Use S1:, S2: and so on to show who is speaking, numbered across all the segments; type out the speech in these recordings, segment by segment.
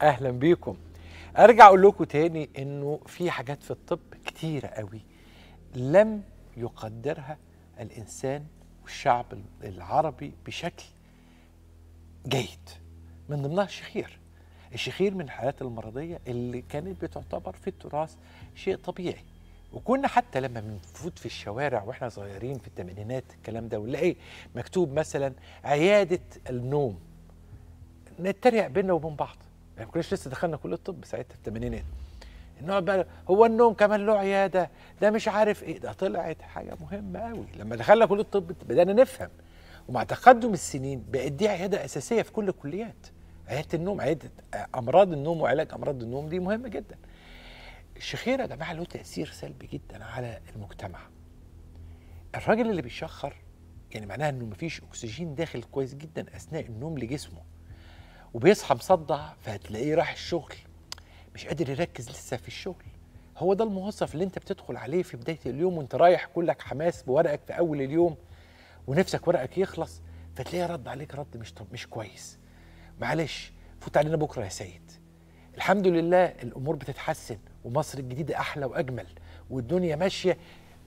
S1: اهلا بيكم. ارجع اقول لكم تاني انه في حاجات في الطب كتيره قوي لم يقدرها الانسان والشعب العربي بشكل جيد. من ضمنها الشخير. الشخير من الحالات المرضيه اللي كانت بتعتبر في التراث شيء طبيعي، وكنا حتى لما بنفوت في الشوارع واحنا صغيرين في الثمانينات الكلام ده ونلاقي مكتوب مثلا عياده النوم، نتريق بينا وبين بعض. يعني ما كناش لسه دخلنا كليه الطب ساعتها في الثمانينات. النوع بقى هو النوم كمان له عياده، ده مش عارف ايه، ده طلعت حاجه مهمه قوي. لما دخلنا كليه الطب بدانا نفهم، ومع تقدم السنين بقت دي عياده اساسيه في كل الكليات. عياده النوم، عياده امراض النوم وعلاج امراض النوم دي مهمه جدا. الشخير يا جماعه له تاثير سلبي جدا على المجتمع. الراجل اللي بيشخر يعني معناها انه مفيش اكسجين داخل كويس جدا اثناء النوم لجسمه، وبيصحى مصدع، فهتلاقيه راح الشغل مش قادر يركز لسه في الشغل. هو ده الموظف اللي انت بتدخل عليه في بدايه اليوم وانت رايح كلك حماس بورقك في اول اليوم ونفسك ورقك يخلص، فتلاقيه رد عليك رد مش كويس. معلش فوت علينا بكره يا سيد. الحمد لله الامور بتتحسن ومصر الجديده احلى واجمل والدنيا ماشيه،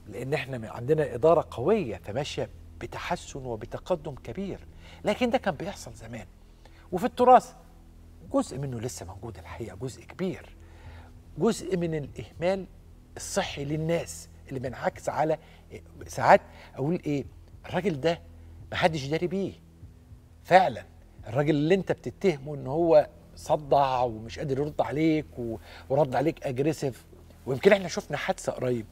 S1: لان احنا عندنا اداره قويه فماشيه بتحسن وبتقدم كبير. لكن ده كان بيحصل زمان، وفي التراث جزء منه لسه موجود الحقيقه، جزء كبير، جزء من الاهمال الصحي للناس اللي بينعكس على ساعات اقول ايه، الراجل ده محدش داري بيه فعلا. الراجل اللي انت بتتهمه ان هو صدع ومش قادر يرد عليك ورد عليك اجريسيف. ويمكن احنا شفنا حادثه قريب،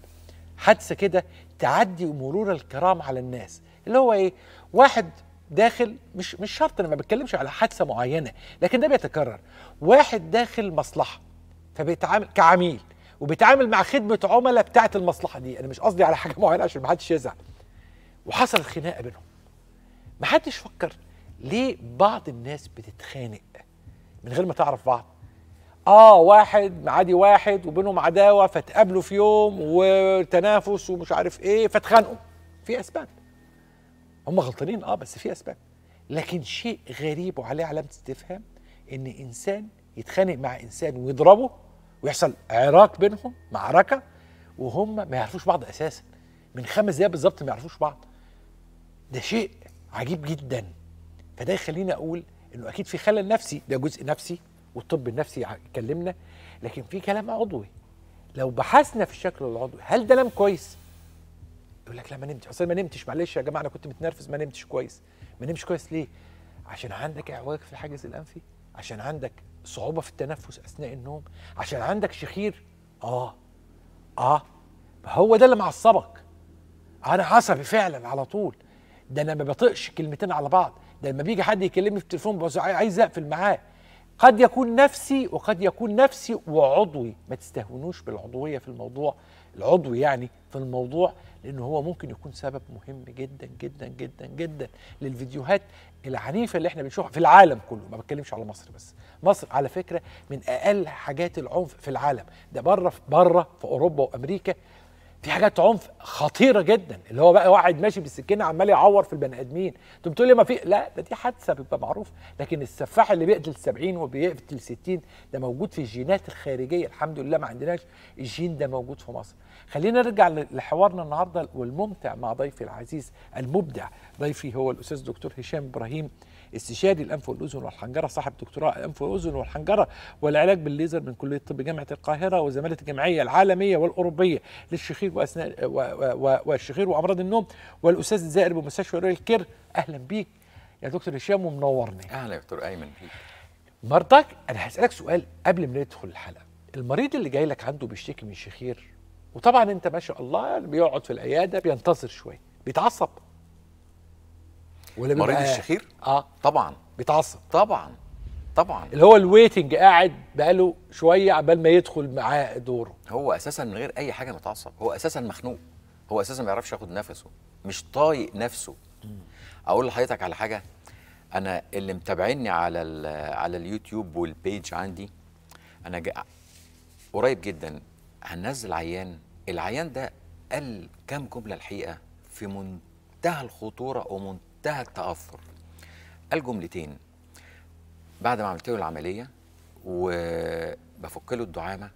S1: حادثه كده تعدي مرور الكرام على الناس، اللي هو ايه، واحد داخل، مش شرط، انا ما بتكلمش على حادثه معينه لكن ده بيتكرر. واحد داخل مصلحه فبيتعامل كعميل وبيتعامل مع خدمه عملاء بتاعه المصلحه دي، انا مش قصدي على حاجه معينه عشان ما حدش يزعل، وحصلت خناقه بينهم. ما حدش فكر ليه بعض الناس بتتخانق من غير ما تعرف بعض. واحد معادي واحد وبينهم عداوه فتقابلوا في يوم وتنافس ومش عارف ايه فتخانقوا. في اسباب، هم غلطانين بس في اسباب. لكن شيء غريب وعليه علامه استفهام ان انسان يتخانق مع انسان ويضربه ويحصل عراك بينهم، معركه، وهم ما يعرفوش بعض اساسا، من 5 دقايق بالظبط ما يعرفوش بعض. ده شيء عجيب جدا. فده يخليني اقول انه اكيد في خلل نفسي، ده جزء نفسي والطب النفسي اتكلمنا، لكن في كلام عضوي. لو بحثنا في الشكل العضوي هل ده نام كويس؟ يقول لك لا ما نمتش، اصل ما نمتش، معلش يا جماعه انا كنت متنرفز ما نمتش كويس. ما نمتش كويس ليه؟ عشان عندك اعواج في الحاجز الانفي، عشان عندك صعوبه في التنفس اثناء النوم، عشان عندك شخير. هو ده اللي معصبك. انا عصبي فعلا على طول، ده انا ما بطقش كلمتين على بعض، ده لما بيجي حد يكلمني في التليفون بس عايز اقفل معاه. قد يكون نفسي وقد يكون نفسي وعضوي، ما تستهونوش بالعضويه في الموضوع، العضوي يعني في الموضوع، لانه هو ممكن يكون سبب مهم جدا جدا جدا جدا للفيديوهات العنيفه اللي احنا بنشوفها في العالم كله. ما بتكلمش على مصر بس، مصر على فكره من اقل حاجات العنف في العالم، ده بره في اوروبا وامريكا في حاجات عنف خطيره جدا، اللي هو بقى واحد ماشي بالسكينه عمال يعور في البني ادمين. انتوا بتقولي ما في، لا ده دي حادثه بيبقى معروف، لكن السفاح اللي بيقتل 70 وبيقتل 60 ده موجود في الجينات الخارجيه. الحمد لله ما عندناش الجين ده موجود في مصر. خلينا نرجع لحوارنا النهارده والممتع مع ضيفي العزيز المبدع. ضيفي هو الاستاذ دكتور هشام ابراهيم، استشاري الانف والاذن والحنجره، صاحب دكتوراه الانف والاذن والحنجره والعلاج بالليزر من كليه طب جامعه القاهره وزماله الجمعيه العالميه والاوروبيه للشخير والشخير وامراض النوم، والاستاذ الزائر بمستشفى رؤية الكير. اهلا بيك يا دكتور هشام ومنورني.
S2: اهلا يا دكتور ايمن بيك.
S1: مرضاك، انا هسالك سؤال قبل ما ندخل الحلقه. المريض اللي جاي لك عنده بيشتكي من شخير، وطبعا انت ما شاء الله بيقعد في العياده بينتظر شويه، بيتعصب
S2: ولا مريض الشخير؟ طبعا
S1: بيتعصب.
S2: طبعا
S1: اللي هو الويتنج قاعد بقاله شويه عبال ما يدخل معاه دوره.
S2: هو اساسا من غير اي حاجه متعصب، هو اساسا مخنوق، هو اساسا ما يعرفش ياخد نفسه، مش طايق نفسه. اقول لحضرتك على حاجه، انا اللي متابعيني على اليوتيوب والبيج عندي، انا قريب جدا هننزل العيان ده قال كام جمله الحقيقه في منتهى الخطوره ومنتهى التاثر. قال جملتين بعد ما عملت له العمليه وبفك له الدعامه،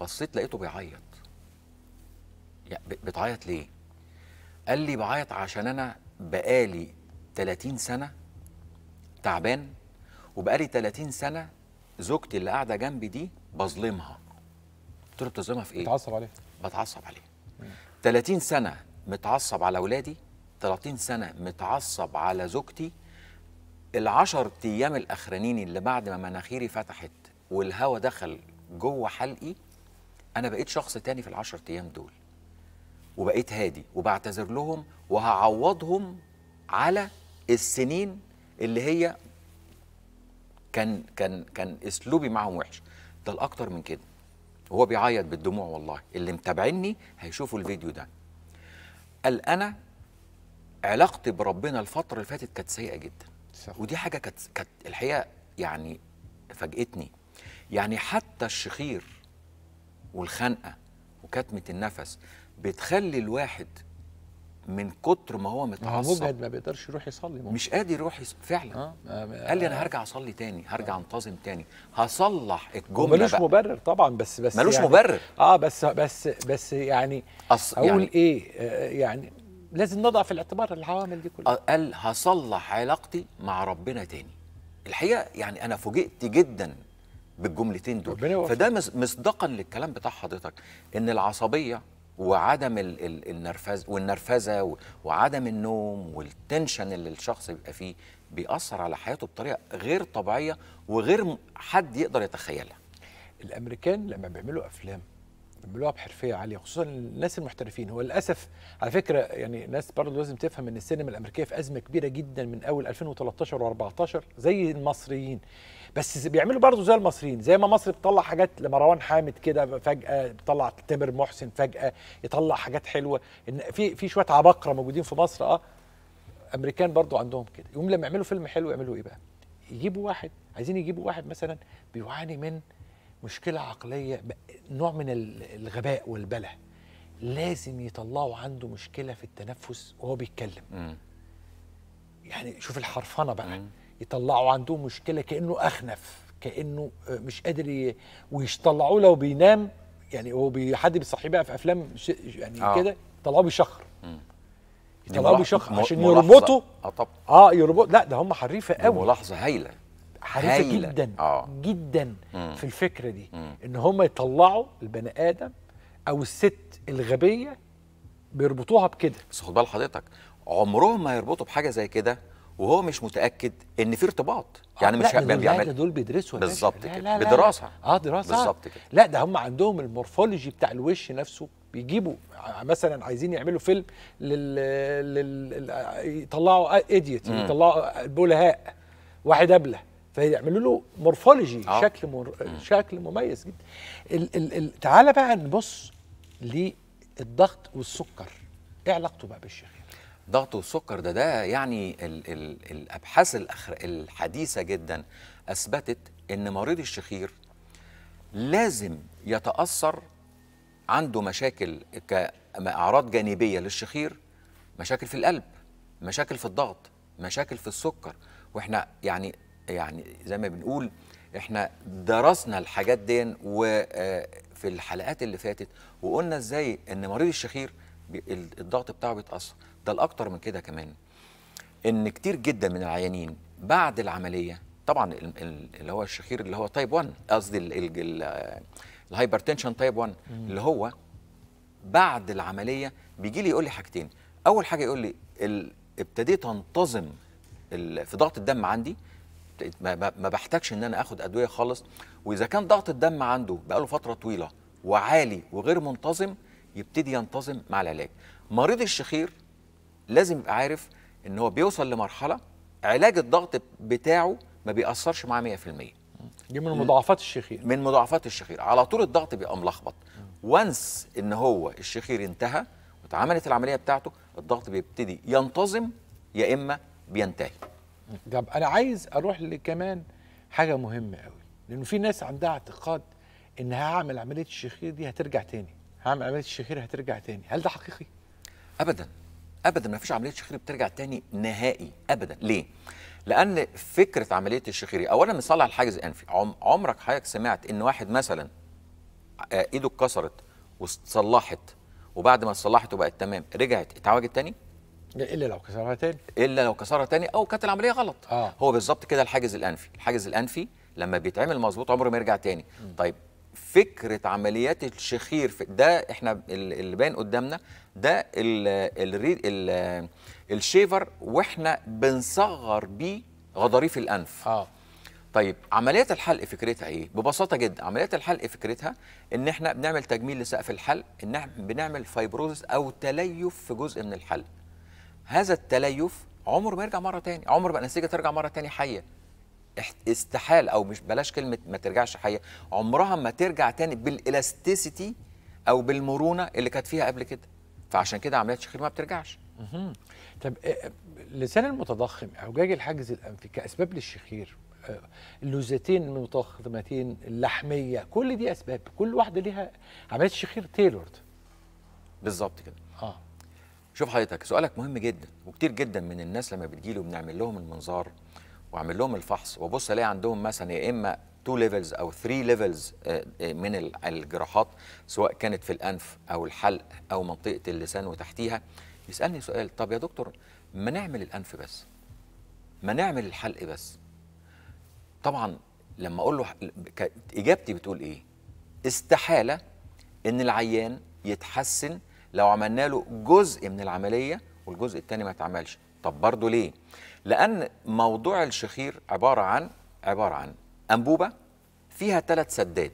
S2: بصيت لقيته بيعيط. يعني بتعيط ليه؟ قال لي بعيط عشان انا بقالي 30 سنه تعبان، وبقالي 30 سنه زوجتي اللي قاعده جنبي دي بظلمها. قلت له بتظلمها في ايه؟
S1: بتعصب عليه.
S2: بتعصب عليه. 30 سنه متعصب على اولادي، 30 سنه متعصب على زوجتي. ال10 ايام الاخرانيين اللي بعد ما مناخيري فتحت والهواء دخل جوه حلقي، انا بقيت شخص تاني في ال10 ايام دول، وبقيت هادي وبعتذر لهم وهعوضهم على السنين اللي هي كان اسلوبي معهم وحش. ده الاكتر من كده، وهو بيعيط بالدموع. والله اللي متابعني هيشوفوا الفيديو ده. قال انا علاقتي بربنا الفتره اللي فاتت كانت سيئه جدا.
S1: صح.
S2: ودي حاجه كانت الحقيقه يعني فاجئتني. يعني حتى الشخير والخنقه وكتمه النفس بتخلي الواحد من كتر ما هو متعصب
S1: مجهد، ما بيقدرش يروح يصلي.
S2: مش قادر يروح فعلا. قال لي انا هرجع اصلي تاني، هرجع انتظم تاني، هصلح الجمله.
S1: ملوش
S2: بقى
S1: مبرر طبعا، بس
S2: ملوش
S1: يعني
S2: مبرر.
S1: بس يعني اقول
S2: يعني
S1: ايه، يعني لازم نضع في الاعتبار العوامل دي كلها.
S2: قال هصلح علاقتي مع ربنا تاني. الحقيقه يعني انا فوجئت جدا بالجملتين دول. فده مصداقا للكلام بتاع حضرتك، ان العصبيه وعدم النرفزه وعدم النوم والتنشن اللي الشخص بيبقى فيه بيأثر على حياته بطريقه غير طبيعيه وغير حد يقدر يتخيلها.
S1: الامريكان لما بيعملوا افلام بيعملوها بحرفيه عاليه، خصوصا الناس المحترفين. هو للاسف على فكره يعني الناس برضه لازم تفهم ان السينما الامريكيه في ازمه كبيره جدا من اول 2013 و14 زي المصريين، بس بيعملوا برضه زي المصريين. زي ما مصر بتطلع حاجات لمروان حامد كده فجاه، بتطلع تامر محسن فجاه يطلع حاجات حلوه، ان في شويه عباقره موجودين في مصر. امريكان برضه عندهم كده. يقوم لما يعملوا فيلم حلو يعملوا ايه بقى؟ يجيبوا واحد، عايزين يجيبوا واحد مثلا بيعاني من مشكله عقليه، نوع من الغباء والبله، لازم يطلعوا عنده مشكله في التنفس وهو بيتكلم. يعني شوف الحرفنه بقى. يطلعوا عنده مشكله كانه اخنف، كانه مش قادر ويطلعوه لو بينام. يعني هو حد بيصحيه بقى في افلام يعني كده يطلعوه بيشخر. يطلعوه بيشخر عشان يربطوا.
S2: طبعا
S1: يربط. لا ده هم حريفه قوي.
S2: ملاحظه هايله،
S1: حريفه جدا جدا في الفكره دي. ان هم يطلعوا البني ادم او الست الغبيه بيربطوها بكده.
S2: بس خد بال حضرتك، عمرهم ما يربطوا بحاجه زي كده وهو مش متاكد ان في ارتباط. يعني مش
S1: بيعمل. لا دول بيدرسوا
S2: بالظبط كده.
S1: لا
S2: بدراسه.
S1: دراسه
S2: بالظبط كده.
S1: لا ده هم عندهم المورفولوجي بتاع الوش نفسه. بيجيبوا مثلا عايزين يعملوا فيلم يطلعوا ايديوت، يطلعوا بلهاء، واحد ابله، فيعملوا له مورفولوجي شكل مميز جدا. تعالى بقى نبص للضغط والسكر. ايه علاقته بقى بالشخير؟
S2: الضغط والسكر ده يعني الابحاث الحديثه جدا اثبتت ان مريض الشخير لازم يتاثر، عنده مشاكل كاعراض جانبيه للشخير، مشاكل في القلب، مشاكل في الضغط، مشاكل في السكر. واحنا يعني زي ما بنقول احنا درسنا الحاجات دي وفي الحلقات اللي فاتت، وقلنا ازاي ان مريض الشخير الضغط بتاعه بيتاثر. ده الاكتر من كده كمان، ان كتير جدا من العيانين بعد العمليه، طبعا اللي هو الشخير اللي هو تايب 1، قصدي الهايبرتنشن تايب 1، اللي هو بعد العمليه بيجي لي يقول لي حاجتين. اول حاجه يقول لي ابتديت انتظم في ضغط الدم عندي، ما بحتاجش ان انا اخد ادويه خالص. واذا كان ضغط الدم عنده بقاله فتره طويله وعالي وغير منتظم، يبتدي ينتظم مع العلاج. مريض الشخير لازم يبقى عارف ان هو بيوصل لمرحله علاج الضغط بتاعه ما بيأثرش معاه 100%.
S1: دي من مضاعفات الشخير.
S2: من مضاعفات الشخير على طول الضغط بيبقى ملخبط. وانس ان هو الشخير انتهى واتعملت العمليه بتاعته، الضغط بيبتدي ينتظم يا اما بينتهي.
S1: طب انا عايز اروح لكمان حاجه مهمه قوي، لانه في ناس عندها اعتقاد ان هعمل عمليه الشخير دي هترجع تاني، هعمل عمليه الشخير هترجع تاني. هل ده حقيقي؟
S2: ابدا ابدا، ما فيش عمليه شخير بترجع تاني نهائي ابدا. ليه؟ لان فكره عمليه الشخير اولا بنصلح الحاجز الانفي. عمرك حضرتك سمعت ان واحد مثلا ايده اتكسرت واتصلحت، وبعد ما اتصلحت وبقت تمام رجعت اتعوجت تاني؟
S1: الا لو كسرها تاني.
S2: الا لو كسرها تاني او كانت العمليه غلط. هو بالظبط كده الحاجز الانفي. الحاجز الانفي لما بيتعمل مظبوط عمره ما يرجع تاني. طيب فكره عمليات الشخير ده احنا اللي باين قدامنا ده الشيفر، واحنا بنصغر بيه غضاريف الانف. طيب عمليات الحلق فكرتها ايه؟ ببساطه جدا عمليات الحلق فكرتها ان احنا بنعمل تجميل لسقف الحلق، ان احنا بنعمل فايبروزس او تليف في جزء من الحلق. هذا التليف عمره ما يرجع مره تاني، عمر ما الانسجه ترجع مره تاني حيه. استحال، او مش بلاش كلمه ما ترجعش حيه، عمرها ما ترجع تاني بالالاستيسيتي او بالمرونه اللي كانت فيها قبل كده. فعشان كده عمليات الشخير ما بترجعش.
S1: طب اللسان المتضخم، اعوجاج الحاجز الانفي كاسباب للشخير، اللوزتين المتضخمتين، اللحميه، كل دي اسباب، كل واحده ليها عمليه شخير تيلورد.
S2: بالظبط كده. شوف حضرتك سؤالك مهم جدا، وكتير جدا من الناس لما بتجيلي وبنعمل لهم المنظار واعمل لهم الفحص وابص الاقي عندهم مثلا يا اما 2 ليفلز او 3 ليفلز من الجراحات، سواء كانت في الانف او الحلق او منطقه اللسان وتحتيها. يسالني سؤال، طب يا دكتور ما نعمل الانف بس، ما نعمل الحلق بس؟ طبعا لما اقول له اجابتي بتقول ايه؟ استحاله ان العيان يتحسن لو عملنا له جزء من العمليه والجزء الثاني ما اتعملش. طب برضه ليه؟ لان موضوع الشخير عباره عن انبوبه فيها 3 سدات.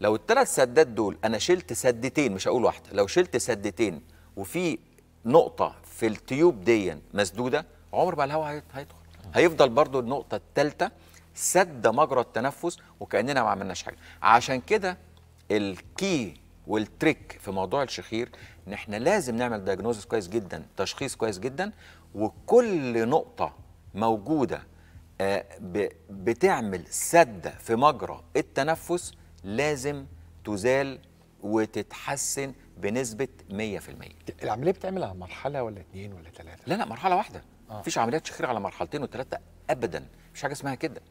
S2: لو ال3 سدات دول انا شلت سدتين، مش هقول واحده، لو شلت سدتين وفي نقطه في التيوب دي مسدوده، عمر ما الهواء هيدخل. هيفضل برضه النقطه الثالثه سد مجرى التنفس وكاننا ما عملناش حاجه. عشان كده الكي والتريك في موضوع الشخير ان احنا لازم نعمل دايجنوزس كويس جدا، تشخيص كويس جدا، وكل نقطه موجوده بتعمل سد في مجرى التنفس لازم تزال وتتحسن بنسبه 100%.
S1: العمليه بتعمل على مرحله ولا 2 ولا 3؟
S2: لا مرحله واحده. مفيش عمليات شخير على مرحلتين و3 ابدا، مفيش حاجه اسمها كده.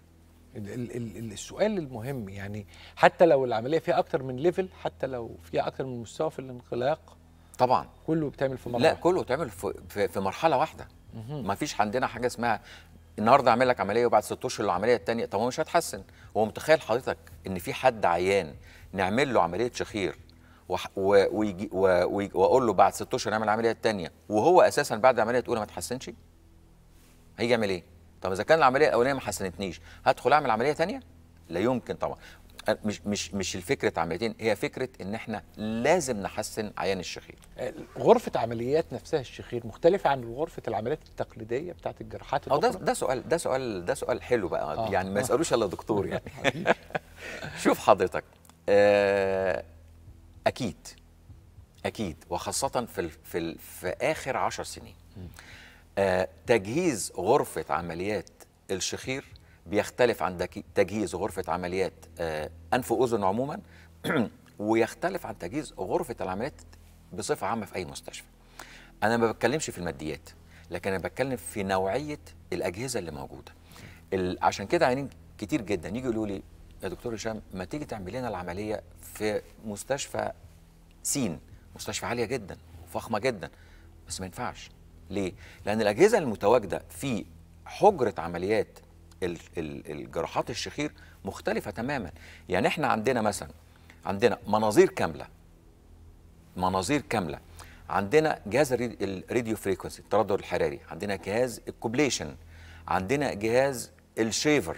S1: السؤال المهم يعني حتى لو العمليه فيها اكتر من ليفل، حتى لو فيها اكتر من مستوى في الانغلاق،
S2: طبعا
S1: كله بتعمل في مره
S2: لا
S1: واحدة.
S2: كله بتعمل في مرحله واحده. ما فيش عندنا حاجه اسمها النهارده اعمل لك عمليه وبعد 6 اشهر العمليه الثانيه. طب هو مش هيتحسن. هو متخيل حضرتك ان في حد عيان نعمل له عمليه شخير واقول له بعد 6 اشهر نعمل العمليه الثانيه وهو اساسا بعد العمليه الاولى ما اتحسنش؟ هيجي يعمل ايه؟ طب اذا كان العمليه الاولانيه ما حسنتنيش هدخل اعمل عمليه ثانيه؟ لا يمكن طبعا. مش الفكره عمليتين، هي فكره ان احنا لازم نحسن عيان الشخير.
S1: غرفه عمليات نفسها الشخير مختلفه عن غرفه العمليات التقليديه بتاعت الجراحات الاخرى.
S2: ده سؤال حلو بقى. يعني ما يسالوش الا دكتور يعني. شوف حضرتك، اكيد وخاصه في اخر 10 سنين تجهيز غرفه عمليات الشخير بيختلف عن تجهيز غرفة عمليات أنف وأذن عموما ويختلف عن تجهيز غرفة العمليات بصفة عامة في أي مستشفى. أنا ما بتكلمش في الماديات، لكن أنا بتكلم في نوعية الأجهزة اللي موجودة. عشان كده عيانين كتير جدا يجوا يقولوا لي يا دكتور هشام ما تيجي تعمل لنا العملية في مستشفى سين، مستشفى عالية جدا وفخمة جدا، بس ما ينفعش. ليه؟ لأن الأجهزة المتواجدة في حجرة عمليات الجراحات الشخير مختلفة تماما. يعني احنا عندنا مثلا مناظير كاملة، عندنا جهاز الراديو فريكونسي التردد الحراري، عندنا جهاز الكوبليشن، عندنا جهاز الشيفر،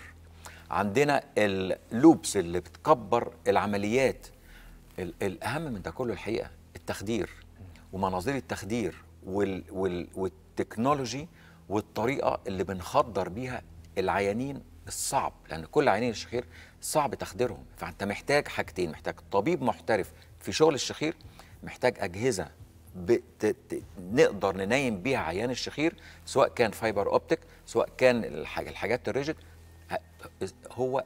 S2: عندنا اللوبس اللي بتكبر العمليات. الأهم من ده كله الحقيقة التخدير ومناظير التخدير والتكنولوجي والطريقة اللي بنخدر بيها العيانين الصعب، لأن كل عيانين الشخير صعب تخديرهم. فأنت محتاج حاجتين، محتاج طبيب محترف في شغل الشخير، محتاج أجهزة نقدر ننيم بيها عيان الشخير، سواء كان فايبر أوبتيك، سواء كان الحاجات الريجيد. هو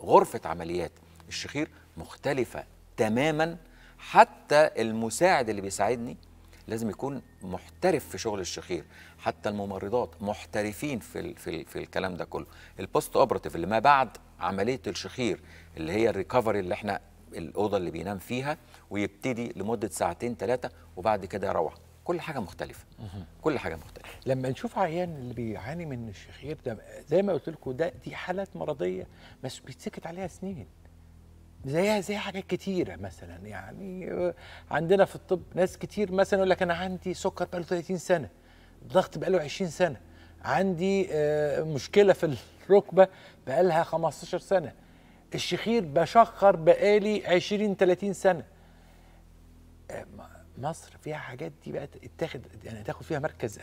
S2: غرفة عمليات الشخير مختلفة تماما. حتى المساعد اللي بيساعدني لازم يكون محترف في شغل الشخير. حتى الممرضات محترفين في الكلام ده كله. البوست اوبراتيف اللي ما بعد عمليه الشخير اللي هي الريكفري، اللي احنا الاوضه اللي بينام فيها ويبتدي لمده ساعتين 3 وبعد كده يروح، كل حاجه مختلفه. كل حاجه مختلفه.
S1: لما نشوف عيان اللي بيعاني من الشخير ده، زي ما قلت لكم دي حالات مرضيه بس بيتسكت عليها سنين، زيها زي حاجات كتيره. مثلا يعني عندنا في الطب ناس كتير مثلا يقول لك انا عندي سكر بقاله 30 سنه، الضغط بقاله 20 سنه، عندي مشكله في الركبه بقالها 15 سنه، الشخير بشخر بقالي 20 30 سنه. مصر فيها حاجات دي بقى تاخد فيها مركز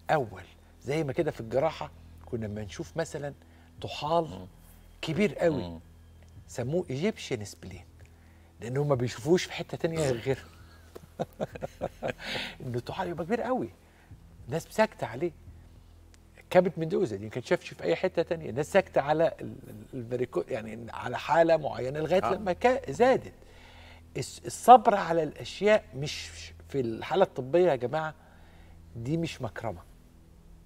S1: اول زي ما كده في الجراحه كنا لما نشوف مثلا طحال كبير قوي سموه ايجيبشن سبلين، لان هم ما بيشوفوش في حته تانية غير انه الطحال يبقى كبير قوي، الناس ساكته عليه. كبد مندوزه دي ما كانت شافش في اي حته تانية، الناس ساكته على الفاريكو، يعني على حاله معينه لغايه لما زادت. الصبر على الاشياء مش في الحاله الطبيه يا جماعه، دي مش مكرمه،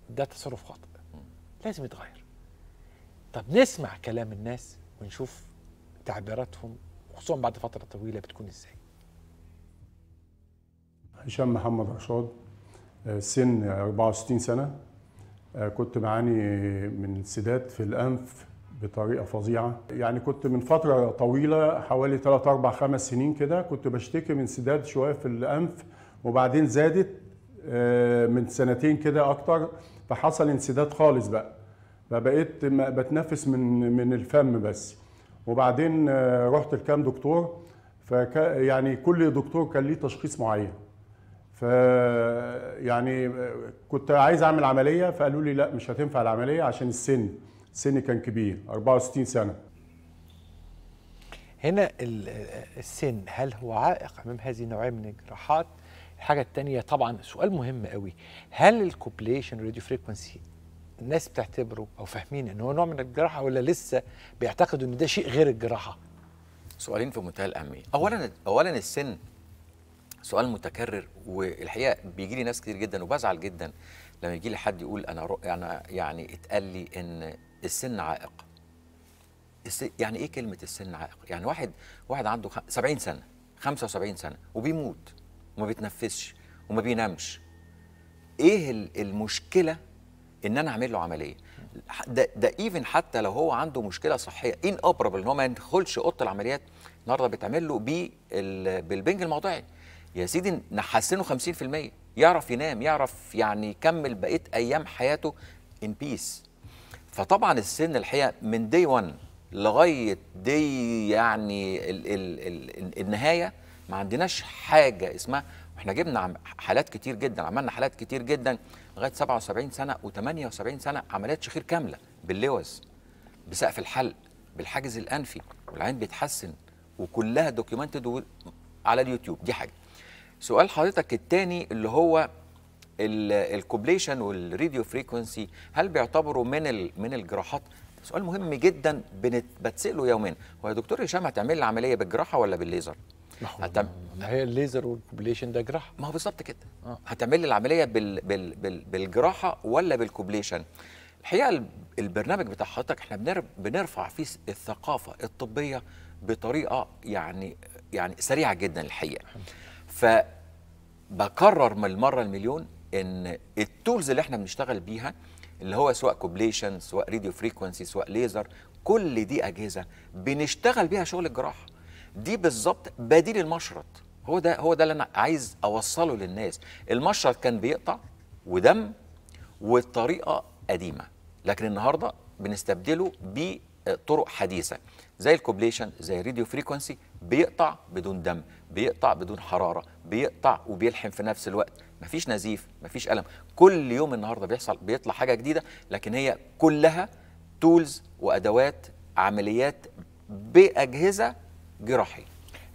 S1: ده تصرف خاطئ لازم يتغير. طب نسمع كلام الناس ونشوف تعبيراتهم خصوصا بعد فتره طويله بتكون ازاي.
S3: هشام محمد رشاد، سن 64 سنه. كنت بعاني من انسداد في الانف بطريقه فظيعه، يعني كنت من فتره طويله حوالي 3 4 5 سنين كده كنت بشتكي من انسداد شويه في الانف، وبعدين زادت من سنتين كده اكتر، فحصل انسداد خالص بقى، فبقيت بتنفس من الفم بس. وبعدين رحت لكام دكتور، يعني كل دكتور كان ليه تشخيص معين. يعني كنت عايز اعمل عمليه، فقالوا لي لا مش هتنفع العمليه عشان السن كان كبير 64 سنه.
S1: هنا السن هل هو عائق امام هذه النوعيه من الجراحات؟ الحاجه الثانيه طبعا سؤال مهم قوي، هل الكوبليشن راديو فريكونسي الناس بتعتبره او فاهمين ان هو نوع من الجراحه، ولا لسه بيعتقدوا ان ده شيء غير الجراحه؟
S2: سؤالين في منتهى الاهميه. اولا السن سؤال متكرر، والحقيقه بيجي لي ناس كتير جدا وبزعل جدا لما يجي لي حد يقول انا يعني اتقال لي ان السن عائق. يعني ايه كلمه السن عائق؟ يعني واحد عنده 70 سنه 75 سنه وبيموت وما بيتنفسش وما بينامش، ايه المشكله ان انا اعمل له عمليه؟ ده ايفن حتى لو هو عنده مشكله صحيه ان اوبرابل ان هو ما يدخلش اوضه العمليات، النهارده بيتعمل له بالبنج الموضعي. يا سيدي نحسنه 50%، يعرف ينام، يعرف يعني يكمل بقيه ايام حياته ان بيس. فطبعا السن الحقيقه من دي 1 لغايه دي يعني النهايه ما عندناش حاجه اسمها. احنا جبنا حالات كتير جدا، عملنا حالات كتير جدا لغايه 77 سنه و78 سنه عمليات شخير كامله باللوز، بسقف الحلق، بالحاجز الانفي، والعين بيتحسن، وكلها دوكيومنتد على اليوتيوب. دي حاجه. سؤال حضرتك الثاني اللي هو الكوبليشن والراديو فريكونسي، هل بيعتبروا من الجراحات؟ سؤال مهم جدا بتساله يوميا. هو يا دكتور هشام هتعمل لي عمليه بالجراحه ولا بالليزر؟
S1: ما هي الليزر والكوبليشن ده جراحه.
S2: ما هو بالظبط كده. هتعمل لي العمليه بالجراحه ولا بالكوبليشن؟ الحقيقه البرنامج بتاع حضرتك احنا بنرفع فيه الثقافه الطبيه بطريقه يعني سريعه جدا الحقيقه. فبكرر من المره المليون ان التولز اللي احنا بنشتغل بيها اللي هو سواء كوبليشن سواء راديو فريكونسي سواء ليزر، كل دي اجهزه بنشتغل بيها شغل الجراحه. دي بالظبط بديل المشرط. هو ده اللي انا عايز اوصله للناس. المشرط كان بيقطع ودم والطريقه قديمه، لكن النهارده بنستبدله بطرق حديثه زي الكوبليشن زي الراديو فريكونسي، بيقطع بدون دم، بيقطع بدون حراره، بيقطع وبيلحم في نفس الوقت، مفيش نزيف، مفيش الم. كل يوم النهارده بيطلع حاجه جديده، لكن هي كلها تولز وادوات عمليات باجهزه جراحيه.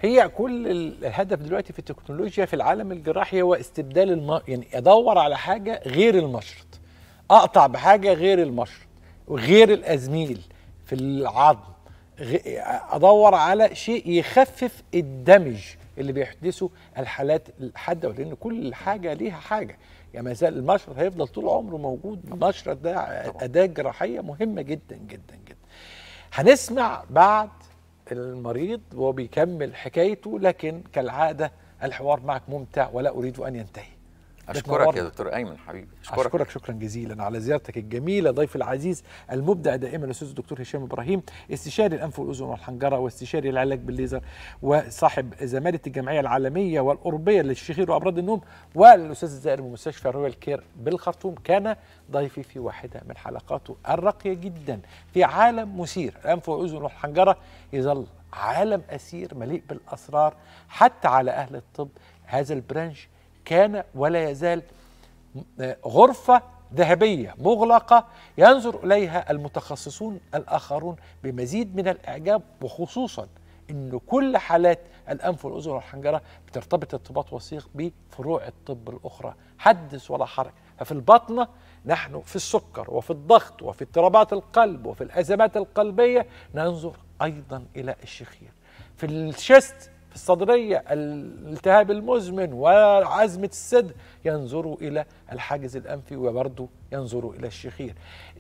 S1: هي كل الهدف دلوقتي في التكنولوجيا في العالم الجراحي هو استبدال يعني ادور على حاجه غير المشرط، اقطع بحاجه غير المشرط وغير الازميل في العظم، ادور على شيء يخفف الدمج اللي بيحدثوا الحالات الحاده، لان كل حاجه ليها حاجه. يعني ما زال المشرط هيفضل طول عمره موجود، المشرط ده اداه جراحيه مهمه جدا جدا جدا. هنسمع بعد المريض وهو بيكمل حكايته، لكن كالعاده الحوار معك ممتع ولا اريد ان ينتهي.
S2: اشكرك يا دكتور ايمن حبيبي،
S1: اشكرك شكرا جزيلا على زيارتك الجميله. ضيف العزيز المبدع دائما الاستاذ الدكتور هشام ابراهيم، استشاري الانف والاذن والحنجره واستشاري العلاج بالليزر وصاحب زماله الجمعيه العالميه والاوروبيه للشخير وامراض النوم، والاستاذ الزائر من مستشفى رويال كير بالخرطوم. كان ضيفي في واحده من حلقاته الراقيه جدا في عالم مثير. الانف والاذن والحنجره يظل عالم اسير مليء بالاسرار حتى على اهل الطب. هذا البرانش كان ولا يزال غرفة ذهبية مغلقة ينظر إليها المتخصصون الآخرون بمزيد من الإعجاب، وخصوصا أن كل حالات الأنف والأذن والحنجرة بترتبط ارتباط وثيق بفروع الطب الأخرى. حدث ولا حرج. ففي البطنة نحن في السكر وفي الضغط وفي اضطرابات القلب وفي الأزمات القلبية ننظر أيضا إلى الشخير. في الشست في الصدرية الالتهاب المزمن وعزمة الصدر ينظروا إلى الحاجز الأنفي وبرضه ينظروا إلى الشخير.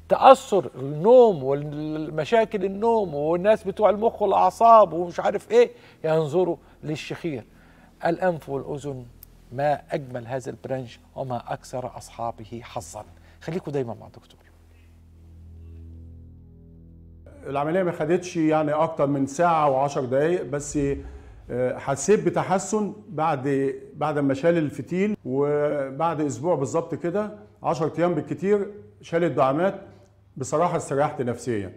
S1: تأثر النوم والمشاكل النوم والناس بتوع المخ والأعصاب ومش عارف إيه ينظروا للشخير. الأنف والأذن ما أجمل هذا البرانش وما أكثر أصحابه حظا. خليكم دايما مع الدكتور.
S3: العملية ما خدتش يعني أكتر من ساعة و10 دقايق بس. حسيت بتحسن بعد ما شال الفتيل، وبعد اسبوع بالظبط كده 10 ايام بالكتير شال الدعامات. بصراحه استريحت نفسيا،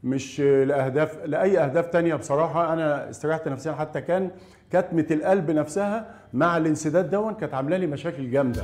S3: مش لاي اهداف تانية. بصراحه انا استريحت نفسيا، حتى كان كتمه القلب نفسها مع الانسداد كانت عامله لي مشاكل جامده.